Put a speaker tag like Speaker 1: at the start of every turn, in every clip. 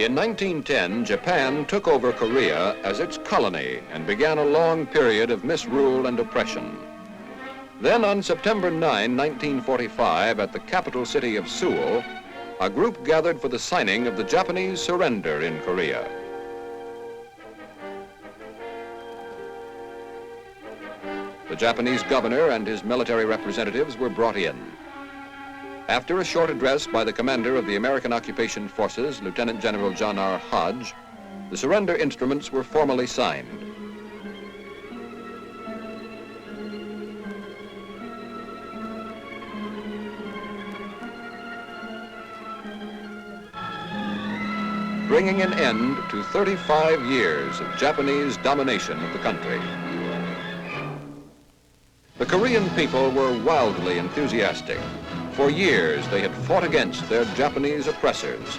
Speaker 1: In 1910, Japan took over Korea as its colony and began a long period of misrule and oppression. Then on September 9, 1945, at the capital city of Seoul, a group gathered for the signing of the Japanese surrender in Korea. The Japanese governor and his military representatives were brought in. After a short address by the commander of the American Occupation Forces, Lieutenant General John R. Hodge, the surrender instruments were formally signed. Bringing an end to 35 years of Japanese domination of the country. The Korean people were wildly enthusiastic. For years, they had fought against their Japanese oppressors.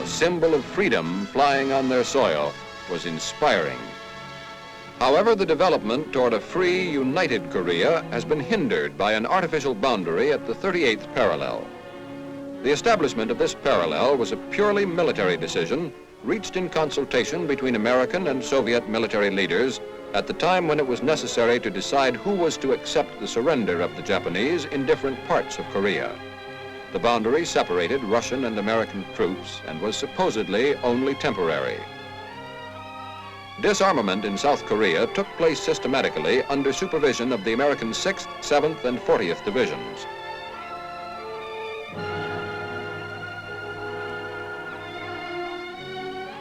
Speaker 1: A symbol of freedom flying on their soil was inspiring. However, the development toward a free, united Korea has been hindered by an artificial boundary at the 38th parallel. The establishment of this parallel was a purely military decision reached in consultation between American and Soviet military leaders at the time when it was necessary to decide who was to accept the surrender of the Japanese in different parts of Korea. The boundary separated Russian and American troops and was supposedly only temporary. Disarmament in South Korea took place systematically under supervision of the American 6th, 7th, and 40th Divisions.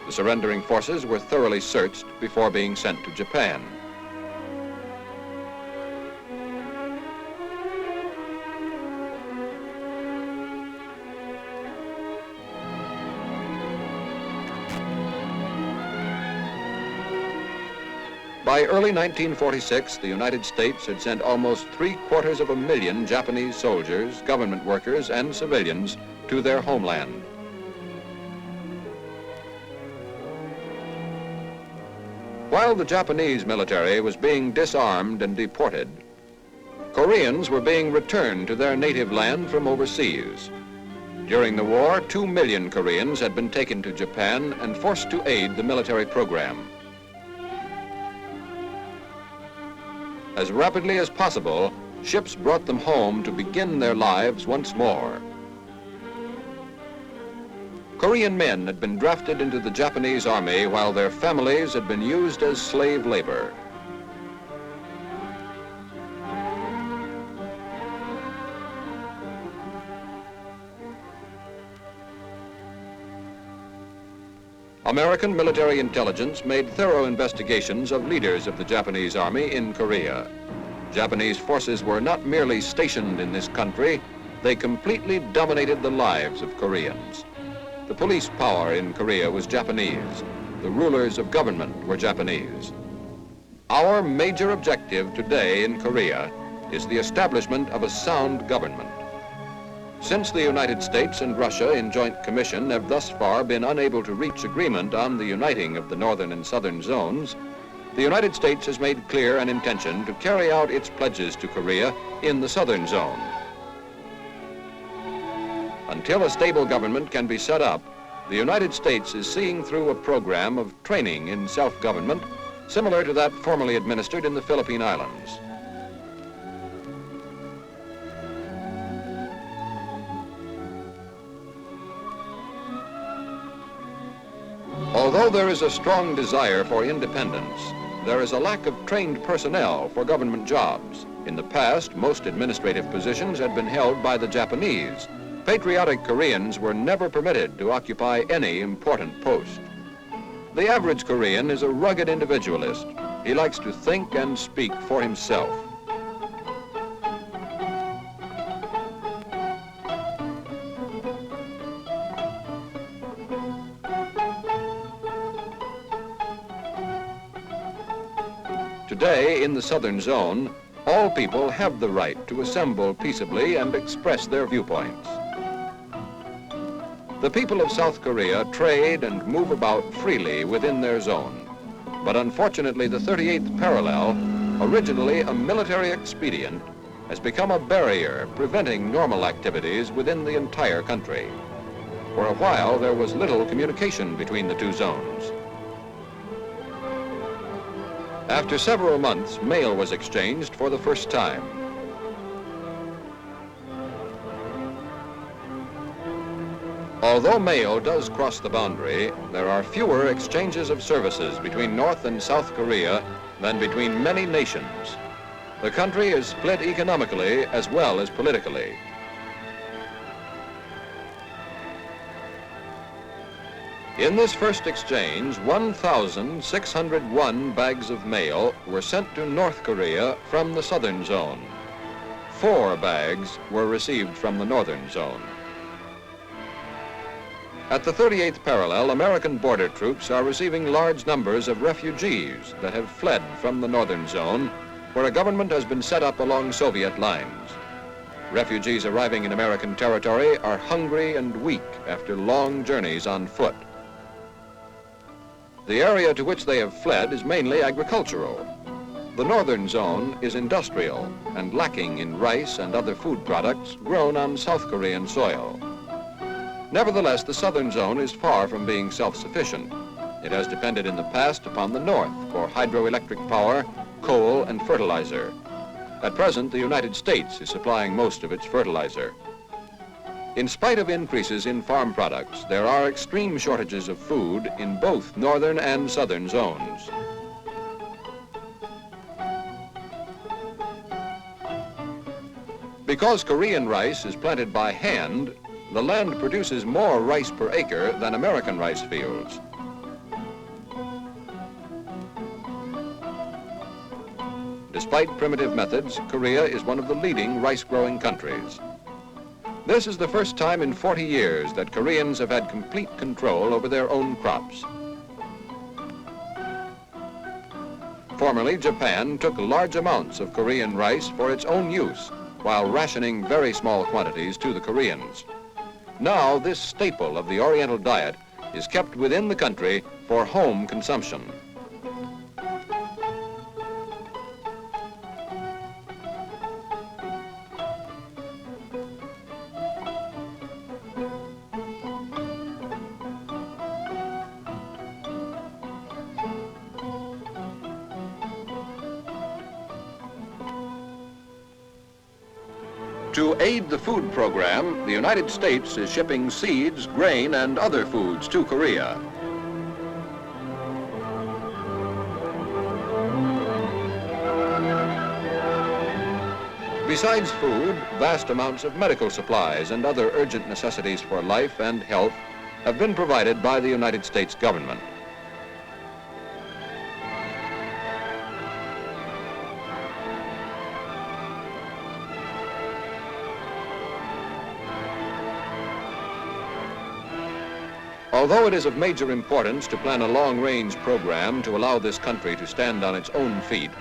Speaker 1: The surrendering forces were thoroughly searched before being sent to Japan. By early 1946, the United States had sent almost 750,000 Japanese soldiers, government workers, and civilians to their homeland. While the Japanese military was being disarmed and deported, Koreans were being returned to their native land from overseas. During the war, 2 million Koreans had been taken to Japan and forced to aid the military program. As rapidly as possible, ships brought them home to begin their lives once more. Korean men had been drafted into the Japanese army while their families had been used as slave labor. American military intelligence made thorough investigations of leaders of the Japanese army in Korea. Japanese forces were not merely stationed in this country, they completely dominated the lives of Koreans. The police power in Korea was Japanese. The rulers of government were Japanese. Our major objective today in Korea is the establishment of a sound government. Since the United States and Russia in joint commission have thus far been unable to reach agreement on the uniting of the northern and southern zones, the United States has made clear an intention to carry out its pledges to Korea in the southern zone. Until a stable government can be set up, the United States is seeing through a program of training in self-government similar to that formerly administered in the Philippine Islands. Although there is a strong desire for independence, there is a lack of trained personnel for government jobs. In the past, most administrative positions had been held by the Japanese. Patriotic Koreans were never permitted to occupy any important post. The average Korean is a rugged individualist. He likes to think and speak for himself. Today, in the southern zone, all people have the right to assemble peaceably and express their viewpoints. The people of South Korea trade and move about freely within their zone. But unfortunately, the 38th parallel originally a military expedient, has become a barrier preventing normal activities within the entire country. For a while, there was little communication between the two zones. After several months, mail was exchanged for the first time. Although mail does cross the boundary, there are fewer exchanges of services between North and South Korea than between many nations. The country is split economically as well as politically. In this first exchange, 1,601 bags of mail were sent to North Korea from the southern zone. 4 bags were received from the northern zone. At the 38th parallel, American border troops are receiving large numbers of refugees that have fled from the northern zone, where a government has been set up along Soviet lines. Refugees arriving in American territory are hungry and weak after long journeys on foot. The area to which they have fled is mainly agricultural. The northern zone is industrial and lacking in rice and other food products grown on South Korean soil. Nevertheless, the southern zone is far from being self-sufficient. It has depended in the past upon the north for hydroelectric power, coal, and fertilizer. At present, the United States is supplying most of its fertilizer. In spite of increases in farm products, there are extreme shortages of food in both northern and southern zones. Because Korean rice is planted by hand, the land produces more rice per acre than American rice fields. Despite primitive methods, Korea is one of the leading rice-growing countries. This is the first time in 40 years that Koreans have had complete control over their own crops. Formerly, Japan took large amounts of Korean rice for its own use, while rationing very small quantities to the Koreans. Now, this staple of the Oriental diet is kept within the country for home consumption. To aid the food program, the United States is shipping seeds, grain, and other foods to Korea. Besides food, vast amounts of medical supplies and other urgent necessities for life and health have been provided by the United States government. Although it is of major importance to plan a long-range program to allow this country to stand on its own feet,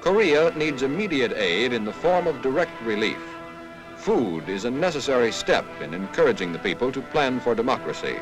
Speaker 1: Korea needs immediate aid in the form of direct relief. Food is a necessary step in encouraging the people to plan for democracy.